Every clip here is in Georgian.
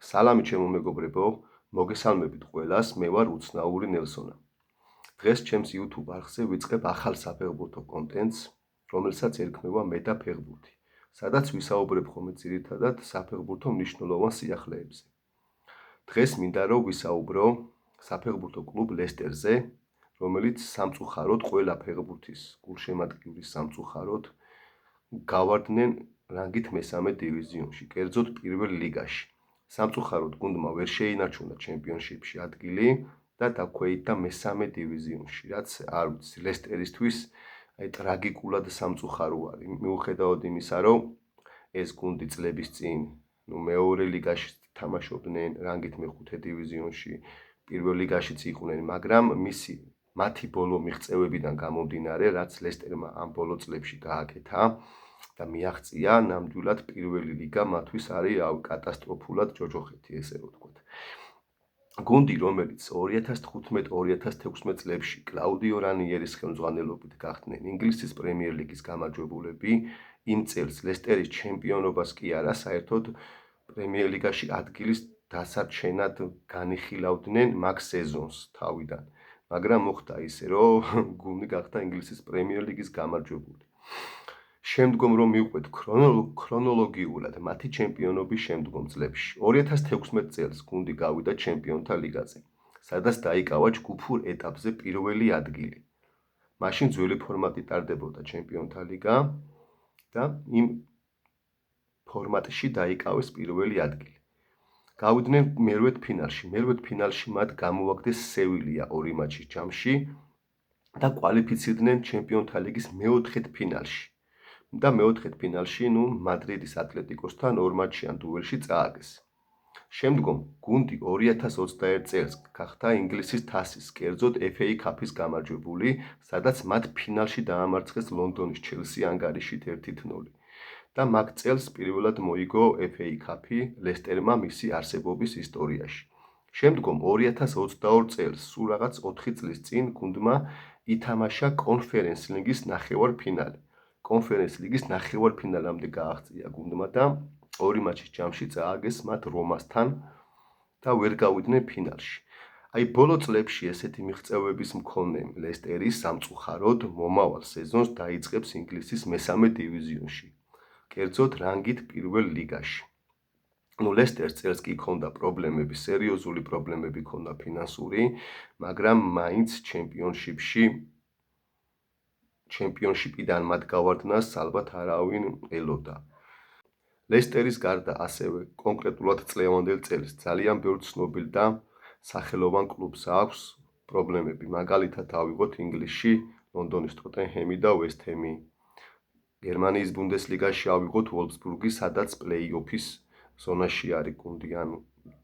სალამი ჩემო მეგობრებო, მოგესალმებით ყველას, მე ვარ უცნაური ნელსონა. დღეს ჩემს YouTube არხზე ვიწყებ ახალ საფეხბურთო კონტენტს, რომელსაც ერქმევა მე და ფეხბურთი, სადაც ვისაუბრებ ხოლმე ძირითადად საფეხბურთო მნიშვნელოვან სიახლეებზე. დღეს მინდა რომ ვისაუბრო საფეხბურთო კლუბ ლესტერზე, რომელიც სამწუხაროდ ყველა ფეხბურთის გულშემატკივრის სამწუხაროდ გავარდნენ რანგით მესამე დივიზიონში, კერძოდ პირველ ლიგაში. სამწუხაროდ გუნდმა ვერ შეინარჩუნა ჩემპიონშიპში ადგილი და დაქვეითდა მესამე დივიზიონში, რაც არ ვიცი, ლესტერისთვის ტრაგიკულად სამწუხარო არის. მიუხედავად იმისა, რომ ეს გუნდი წლების წინ მეორე ლიგაში თამაშობდნენ, რანგით მეხუთე დივიზიონში, პირველ ლიგაშიც იყვნენ, მაგრამ მათი ბოლო მიღწევებიდან გამომდინარე, რაც ლესტერმა ამ ბოლო წლებში გააკეთა და მიაღწია, ნამდვილად პირველი ლიგა მათთვის არის კატასტროფულად ჯოჯოხეთი, ესე რომ ვთქვათ. გუნდი, რომელიც 2015-2016 წლებში კლაუდიო რანიერის ხელმძღვანელობით გახდნენ ინგლისის პრემიერ ლიგის გამარჯვებულები, იმ წელს ლესტერის ჩემპიონობას კი არა, საერთოდ პრემიერ ლიგაში ადგილის დასარჩენად განიხილავდნენ მაგ სეზონს თავიდან. მაგრამ მოხდა ისე, რომ გუნდი გახდა ინგლისის პრემიერ ლიგის გამარჯვებული. შემდგომ რომ მივყვეთ ქრონოლოგიურად მათი ჩემპიონობის შემდგომ წლებში, 2016 წელს გუნდი გავიდა ჩემპიონთა ლიგაზე, სადაც დაიკავა ჯგუფურ ეტაპზე პირველი ადგილი. მაშინ ძველი ფორმატი ტარდებოდა ჩემპიონთა ლიგა და იმ ფორმატში დაიკავეს პირველი ადგილი. გავიდნენ მერვედ ფინალში. მერვედ ფინალში მათ გამოაგდეს სევილია 2 მატჩის ჯამში და კვალიფიცირდნენ ჩემპიონთა ლიგის მეოთხედ ფინალში. და მეოთხედ ფინალში მადრიდის ატლეტიკოსთან 2 მატჩიან დუელში წააგეს. შემდგომ გუნდი 2021 წელს გახდა ინგლისის თასის, კერძოდ FA Cup-ის გამარჯვებული, სადაც მათ ფინალში დაამარცხეს ლონდონის ჩელსი ანგარიშით 1-0. და მაგ წელს პირველად მოიგო FA Cup-ი ლესტერმა მისი არსებობის ისტორიაში. შემდგომ 2022 წელს, სულ რაღაც 4 წლის წინ გუნდმა ითამაშა კონფერენს ლიგის ნახევარფინალი. კონფერენს ლიგის ნახევარფინალამდე გააღწია გუნდმა და 2 მატჩის ჯამში წააგეს მათ რომასთან და ვერ გავიდნენ ფინალში. აი ბოლო წლებში ესეთი მიღწევების მქონე ლესტერი სამწუხაროდ მომავალ სეზონს დაიწყებს ინგლისის მესამე დივიზიონში, კერძოდ რანგით პირველ ლიგაში. ლესტერს წელს კი ჰქონდა პრობლემები, სერიოზული პრობლემები ჰქონდა ფინანსური, მაგრამ მაინც ჩემპიონშიპიდან მათ გავარდნას ალბათ არავინ ელოდა. ლესტერის გარდა ასევე კონკრეტულად წლევანდელ წელს ძალიან ბევრ ცნობილ და სახელოვან კლუბს აქვს პრობლემები. მაგალითად ავიღოთ ინგლისში ლონდონის ტოტენჰემი და ვესტჰემი. გერმანიის ბუნდესლიგაში ავიღოთ ვოლფსბურგი, სადაც პლეი-ოფის ზონაში არის გუნდი, ანუ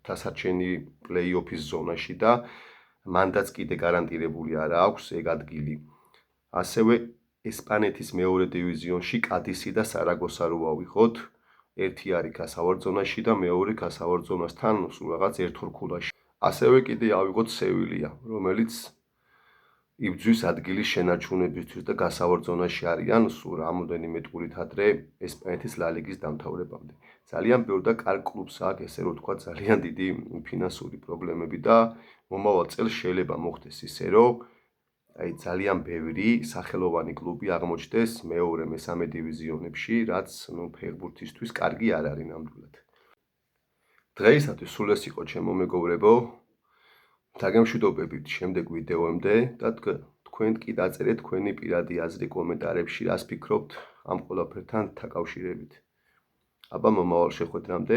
დასარჩენი პლეი-ოფის ზონაში და მანდაც კიდე გარანტირებული არ აქვს ეგ ადგილი. ასევე ესპანეთის მეორე დივიზიონში კადისი და სარაგოსა რო ავიღოთ, ერთი არის გასავარ ზონაში და მეორე გასავარ ზონასთან სულ რაღაც ერთორქულაში. ასევე კიდე ავიღოთ სევილია, რომელიც იბრძვის ადგილის შენარჩუნებისთვის და გასავარ ზონაში არიან სულ რამოდენიმე ტურით ადრე ესპანეთის ლა ლიგის დამთავრებამდე. ძალიან ბევრ და კარგ კლუბს აქვს, ესე რომ ვთქვა, ძალიან დიდი ფინანსური პრობლემები და მომავალ წელს შეიძლება მოხდეს ისე, რომ ძალიან ბევრი სახელოვანი კლუბი აღმოჩნდეს მეორე, მესამე დივიზიონებში, რაც ფეხბურთისთვის კარგი არ არის ნამდვილად. დღეისათვის სულ ეს იყო ჩემო მეგობრებო. დაგემშვიდობებით შემდეგ ვიდეოამდე და თქვენ კი დაწერეთ თქვენი პირადი აზრი კომენტარებში, რას ფიქრობთ ამ ყველაფერთან დაკავშირებით. აბა მომავალ შეხვედრამდე.